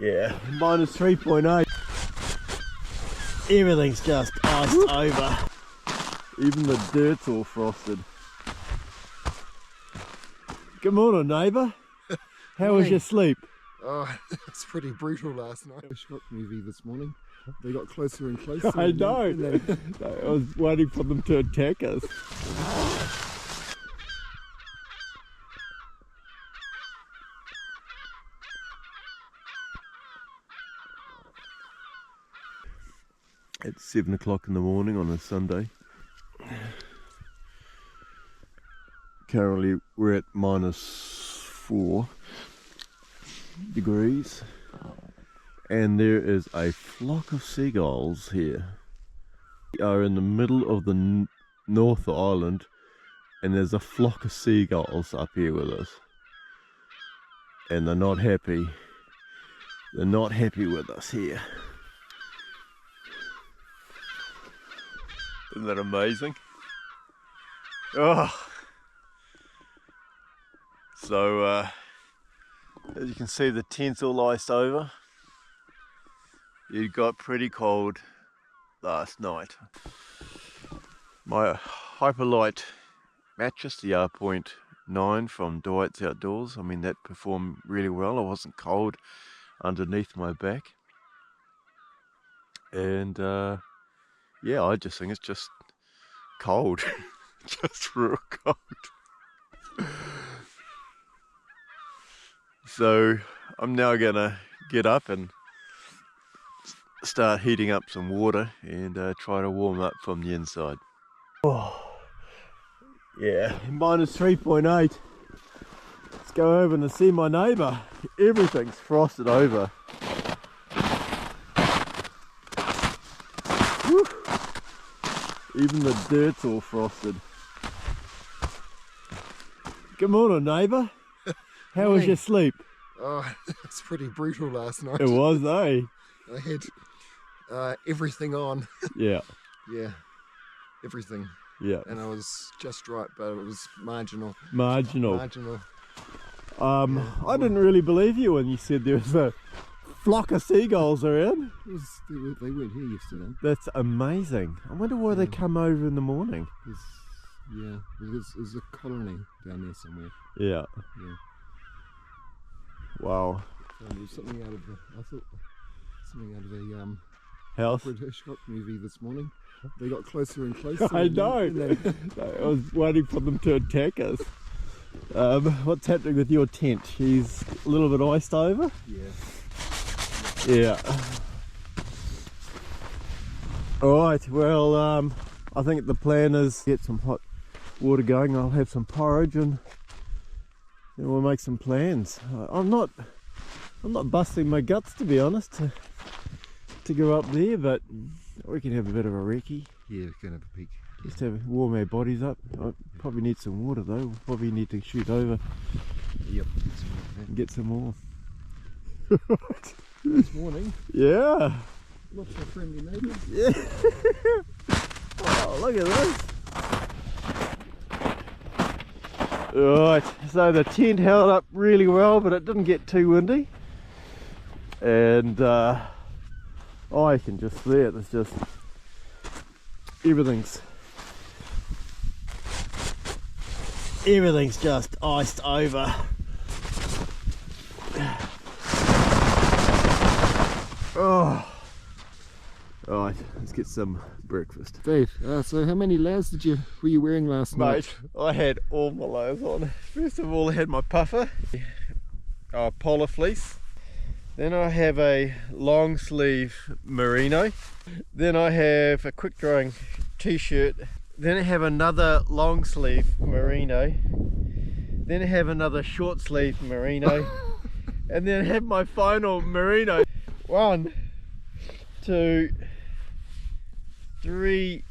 Yeah, minus 3.8. Everything's just iced over. Even the dirt's all frosted. Good morning, neighbour. How was your sleep? Oh, it's pretty brutal last night. A shock movie this morning. They got closer and closer. I know. I was waiting for them to attack us. It's 7 o'clock in the morning on a Sunday. Currently we're at minus 4 degrees and there is a flock of seagulls here. We are in the middle of the North Island and there's a flock of seagulls up here with us. And they're not happy. They're not happy with us here. Isn't that amazing? Oh. So as you can see, the tent's all iced over. It got pretty cold last night. My Hyperlite mattress, the R4.9 from Dwight's Outdoors, I mean that performed really well. I wasn't cold underneath my back. And yeah, I just think it's just cold. Just real cold. So I'm now gonna get up and start heating up some water and try to warm up from the inside. Oh, yeah, minus 3.8. Let's go over and see my neighbour. Everything's frosted over. Whew. Even the dirt's all frosted. Good morning, neighbour. How was your sleep? Oh, it's pretty brutal last night. It was, eh? I had everything on. Yeah. Yeah, everything. Yeah. And I was just right, but it was marginal. Marginal. Marginal. I didn't really believe you when you said there was a flock of seagulls around. They weren't here yesterday. That's amazing. I wonder why they come over in the morning. Yeah, there's a colony down there somewhere. Yeah. Yeah. Wow. There's something out of a House? British rock movie this morning. They got closer and closer. I know. I was waiting for them to attack us. What's happening with your tent? She's a little bit iced over? Yeah. Yeah. Alright, well, I think the plan is get some hot water going. I'll have some porridge and then we'll make some plans. I'm not busting my guts, to be honest, to go up there, but we can have a bit of a recce. Yeah, we can have a peek. Just to warm our bodies up. I probably need some water though. We'll probably need to shoot over. Yep. Get some more. This morning. Yeah. Lots of friendly neighbours. Yeah. Oh, look at this. Right, so the tent held up really well, but it didn't get too windy. And I can just see it. It's just everything's just iced over. Oh. Right, let's get some breakfast. Dave, so how many layers were you wearing last night? Mate, I had all my layers on. First of all, I had my puffer, polar fleece. Then I have a long sleeve merino. Then I have a quick drying t-shirt. Then I have another long sleeve merino. Then I have another short sleeve merino. And then I have my final merino. 1, 2, 3,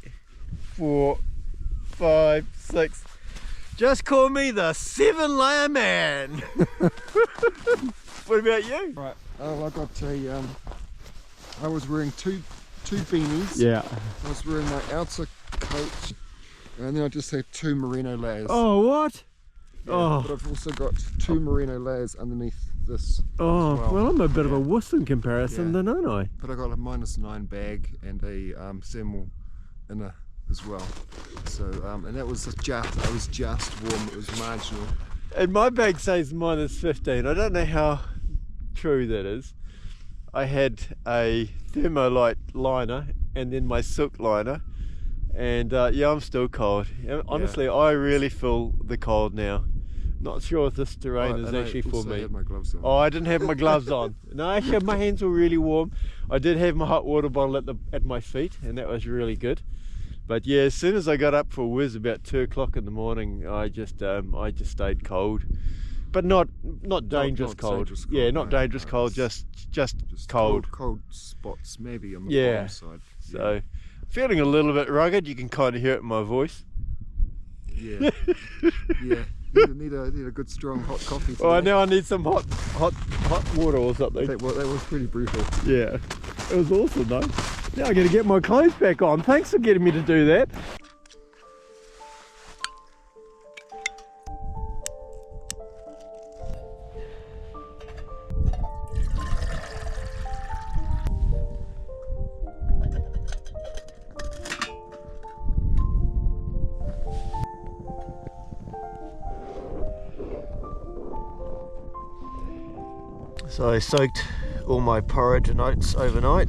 4, 5, 6. Just call me the 7-layer man. What about you? Right. Oh, I got I was wearing two beanies. Yeah. I was wearing my outer coat, and then I just have 2 merino layers. Oh, what? Yeah, Oh. But I've also got 2 merino layers underneath this. Oh, as well, I'm a bit of a wuss in comparison, then, aren't I? But I got a -9 bag and a thermal inner as well. So and that was I was just warm. It was marginal. And my bag says -15. I don't know how true that is. I had a Thermolite liner and then my silk liner, and yeah, I'm still cold. Honestly, I really feel the cold now. Not sure if this terrain is actually for me. I had my gloves on. Oh, I didn't have my gloves on. No, actually, my hands were really warm. I did have my hot water bottle at my feet, and that was really good. But yeah, as soon as I got up for a whiz about 2 o'clock in the morning, I just stayed cold, but not dangerous cold. Dangerous cold. Yeah, not No, dangerous no, cold, just cold. Cold spots maybe on the bottom side. So feeling a little bit rugged. You can kind of hear it in my voice. Yeah. Yeah. Need a good strong hot coffee today. Oh, now I need some hot water or something. That was pretty brutal. Yeah, it was awesome though. Now I'm going to get my clothes back on. Thanks for getting me to do that. So I soaked all my porridge and oats overnight.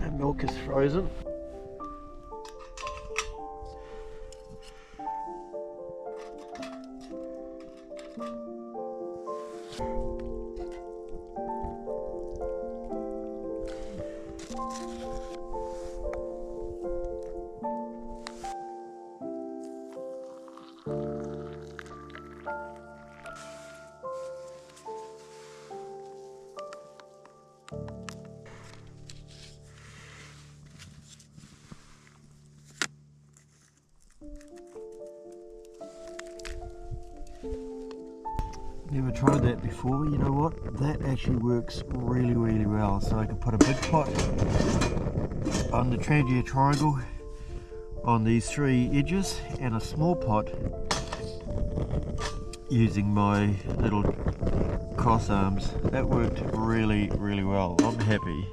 The milk is frozen. Never tried that before. You know what? That actually works really, really well. So I can put a big pot on the Trangia triangle on these 3 edges and a small pot using my little cross arms. That worked really, really well. I'm happy.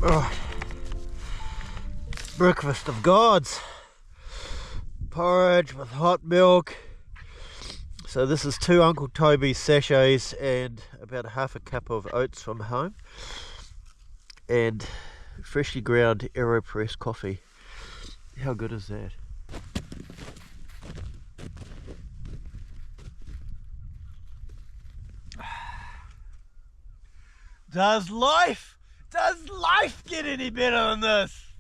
Oh, breakfast of gods. Porridge with hot milk. So this is 2 Uncle Toby's sachets and about half a cup of oats from home, and freshly ground AeroPress coffee. How good is that? Does life get any better than this?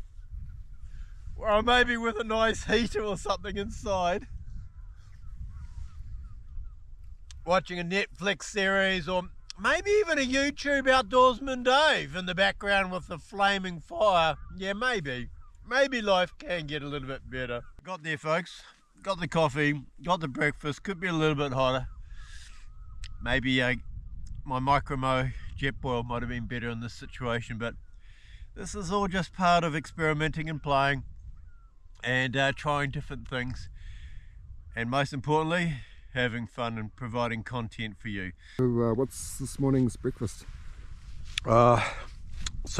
Or maybe with a nice heater or something inside, watching a Netflix series, or maybe even a YouTube Outdoorsman Dave in the background with the flaming fire. Yeah, maybe life can get a little bit better. Got there, folks. Got the coffee, got the breakfast. Could be a little bit hotter. Maybe my micromo jet boil might have been better in this situation, but this is all just part of experimenting and playing and trying different things, and most importantly, having fun and providing content for you. So what's this morning's breakfast? So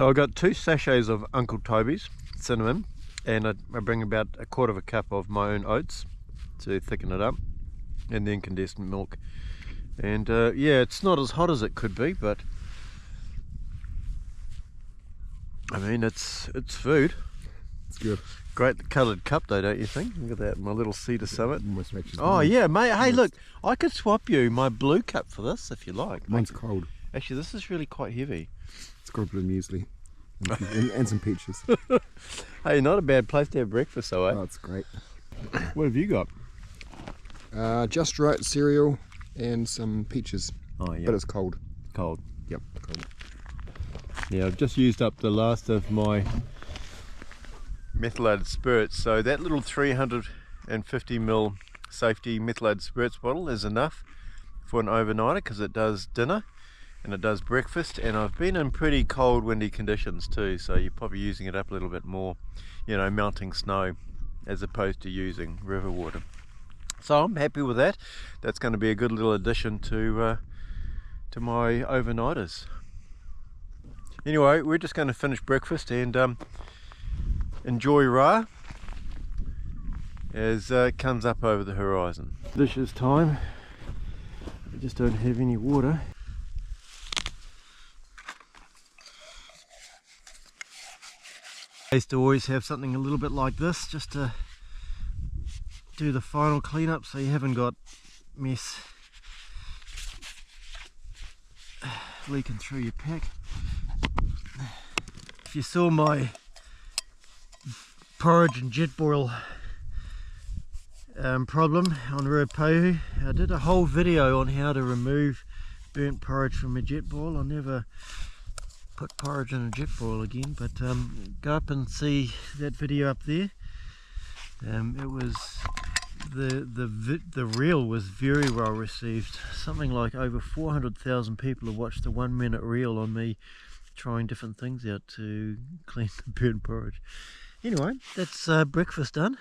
I got 2 sachets of Uncle Toby's cinnamon, and I bring about a 1/4 cup of my own oats to thicken it up, and then condensed milk. And yeah, it's not as hot as it could be, but I mean, it's food. It's good. Great coloured cup though, don't you think? Look at that, my little Cedar Summit. Oh mine. yeah, mate. Hey, look, I could swap you my blue cup for this if you like. Mine's cold. Actually, this is really quite heavy. It's got a blue muesli and some peaches. Hey, not a bad place to have breakfast though, eh? Oh, it's great. What have you got? Just right cereal and some peaches. Oh yeah. But it's cold. Cold. Yep, cold. Yeah, I've just used up the last of my methylated spirits, so that little 350ml safety methylated spirits bottle is enough for an overnighter, because it does dinner and it does breakfast, and I've been in pretty cold windy conditions too, so you're probably using it up a little bit more, you know, melting snow as opposed to using river water. So I'm happy with that. That's going to be a good little addition to my overnighters. Anyway, we're just going to finish breakfast and enjoy Ra as it comes up over the horizon. Dishes time. I just don't have any water. I used to always have something a little bit like this, just to do the final cleanup so you haven't got mess leaking through your pack. If you saw my porridge and jet boil problem on Ruapehu, I did a whole video on how to remove burnt porridge from a jet boil. I'll never put porridge in a jet boil again, but go up and see that video up there. It was the reel was very well received. Something like over 400,000 people have watched the 1 minute reel on me trying different things out to clean the burnt porridge. Anyway, that's breakfast done,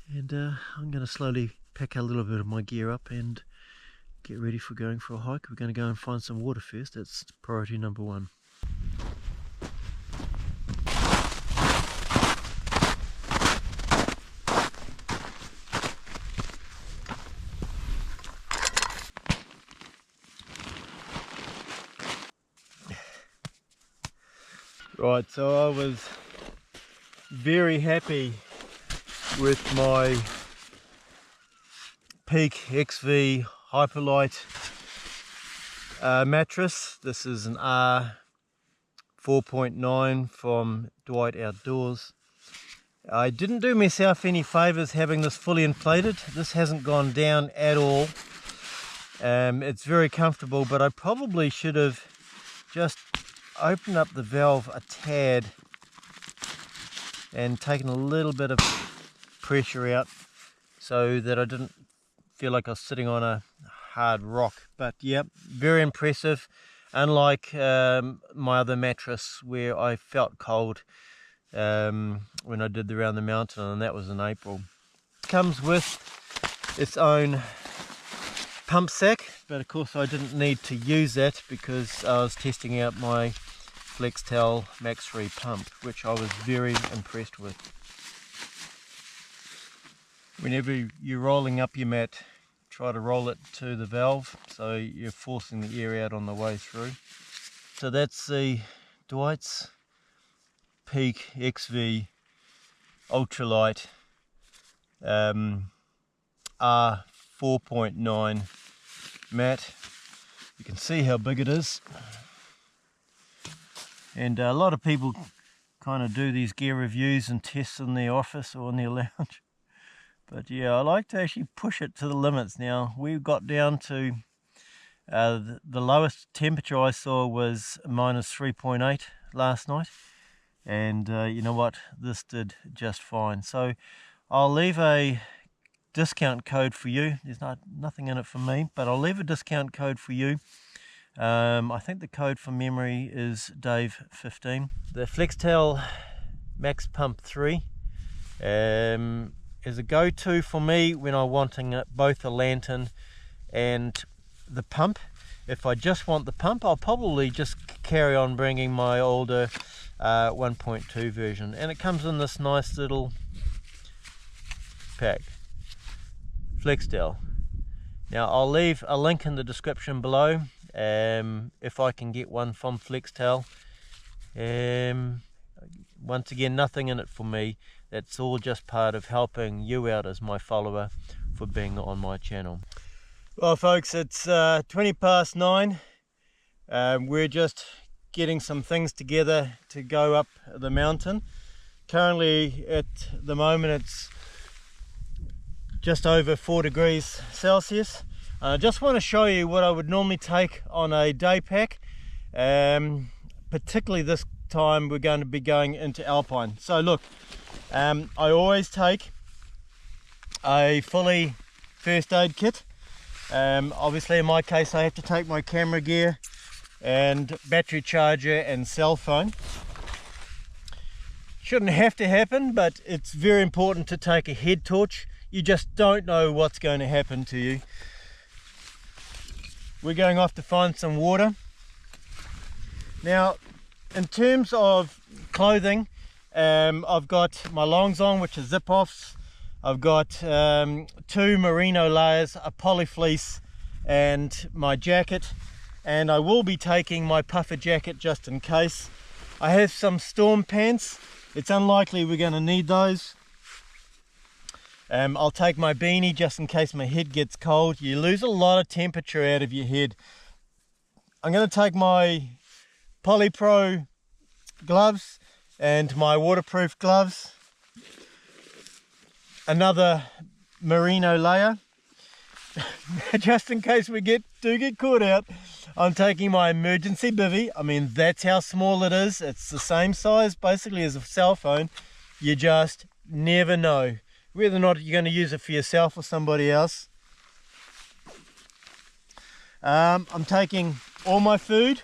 and I'm going to slowly pack a little bit of my gear up and get ready for going for a hike. We're going to go and find some water first. That's priority number one. Right, so I was very happy with my Peak XV Hyperlite mattress. This is an R4.9 from Dwight Outdoors. I didn't do myself any favours having this fully inflated. This hasn't gone down at all. It's very comfortable, but I probably should have just opened up the valve a tad and taken a little bit of pressure out so that I didn't feel like I was sitting on a hard rock. But yeah, very impressive, unlike my other mattress where I felt cold when I did the round the mountain, and that was in April. It comes with its own pump sack, but of course I didn't need to use that because I was testing out my Flextel Max 3 pump, which I was very impressed with. Whenever you're rolling up your mat, try to roll it to the valve so you're forcing the air out on the way through. So that's the Dwight's Peak XV Ultralight R4.9 mat. You can see how big it is, and a lot of people kind of do these gear reviews and tests in their office or in their lounge, but yeah, I like to actually push it to the limits. Now we got down to the lowest temperature I saw was -3.8 last night, and you know what, this did just fine. So I'll leave a discount code for you. There's nothing in it for me, but I'll leave a discount code for you. I think the code from memory is Dave15. The Flextel Max Pump 3 is a go-to for me when I'm wanting both a lantern and the pump. If I just want the pump, I'll probably just carry on bringing my older 1.2 version, and it comes in this nice little pack. Flextel. Now I'll leave a link in the description below if I can get one from Flextel. Once again, nothing in it for me. That's all just part of helping you out as my follower for being on my channel. Well folks, it's 9:20. We're just getting some things together to go up the mountain. Currently at the moment it's just over 4 degrees Celsius. I just want to show you what I would normally take on a day pack, particularly this time we're going to be going into Alpine. So look, I always take a fully first aid kit. Obviously in my case I have to take my camera gear and battery charger and cell phone. Shouldn't have to happen, but it's very important to take a head torch. You just don't know what's going to happen to you. We're going off to find some water. Now, in terms of clothing, I've got my longs on, which are zip-offs. I've got 2 merino layers, a poly fleece, and my jacket. And I will be taking my puffer jacket just in case. I have some storm pants. It's unlikely we're going to need those. I'll take my beanie just in case my head gets cold. You lose a lot of temperature out of your head. I'm going to take my Polypro gloves and my waterproof gloves. Another merino layer. Just in case we do get caught out. I'm taking my emergency bivvy. I mean, that's how small it is. It's the same size basically as a cell phone. You just never know whether or not you're going to use it for yourself or somebody else. I'm taking all my food.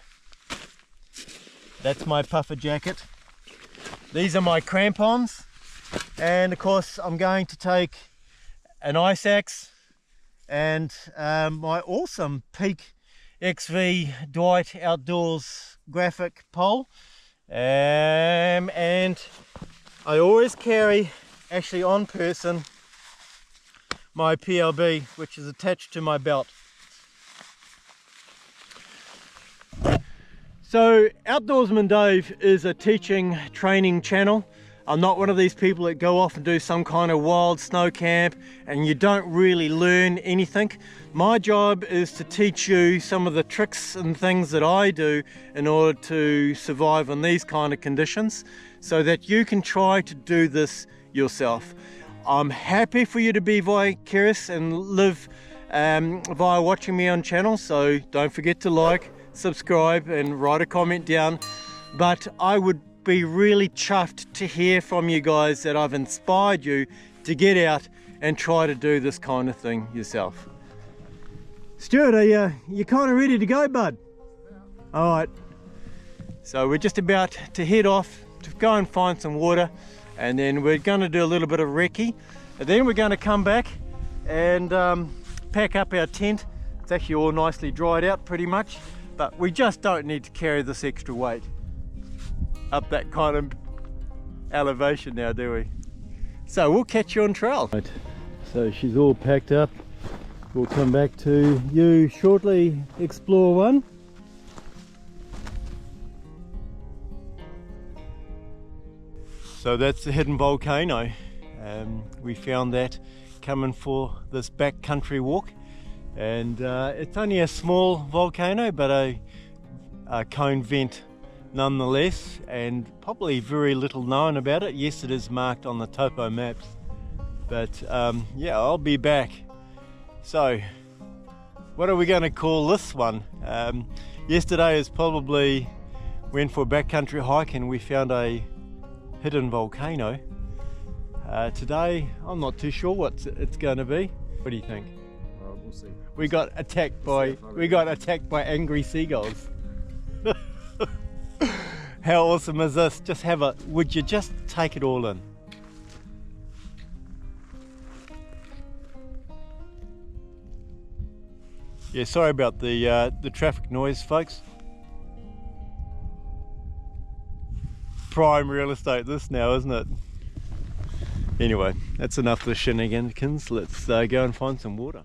That's my puffer jacket. These are my crampons. And of course I'm going to take an ice axe and my awesome Peak XV Dwight Outdoors graphic pole. And I always carry, actually on person, my PLB, which is attached to my belt. So Outdoorsman Dave is a teaching training channel. I'm not one of these people that go off and do some kind of wild snow camp and you don't really learn anything. My job is to teach you some of the tricks and things that I do in order to survive in these kind of conditions so that you can try to do this yourself. I'm happy for you to be vicarious and live via watching me on channel, so don't forget to like, subscribe and write a comment down. But I would be really chuffed to hear from you guys that I've inspired you to get out and try to do this kind of thing yourself. Stuart, are you kind of ready to go, bud? All right, so we're just about to head off to go and find some water, and then we're going to do a little bit of recce, and then we're going to come back and pack up our tent. It's actually all nicely dried out pretty much, but we just don't need to carry this extra weight up that kind of elevation now, do we? So we'll catch you on trail. Right, so she's all packed up. We'll come back to you shortly, explore one. So that's the hidden volcano. We found that coming for this backcountry walk, and it's only a small volcano but a cone vent nonetheless, and probably very little known about it. Yes, it is marked on the topo maps, but yeah, I'll be back. So what are we going to call this one? Yesterday is probably went for a backcountry hike and we found a hidden volcano. Today I'm not too sure what it's going to be. What do you think? We'll see. We got attacked by angry seagulls. How awesome is this? Just would you just take it all in? Yeah, sorry about the traffic noise, folks. Prime real estate this now, isn't it? Anyway, that's enough of the shenanigans. Let's go and find some water.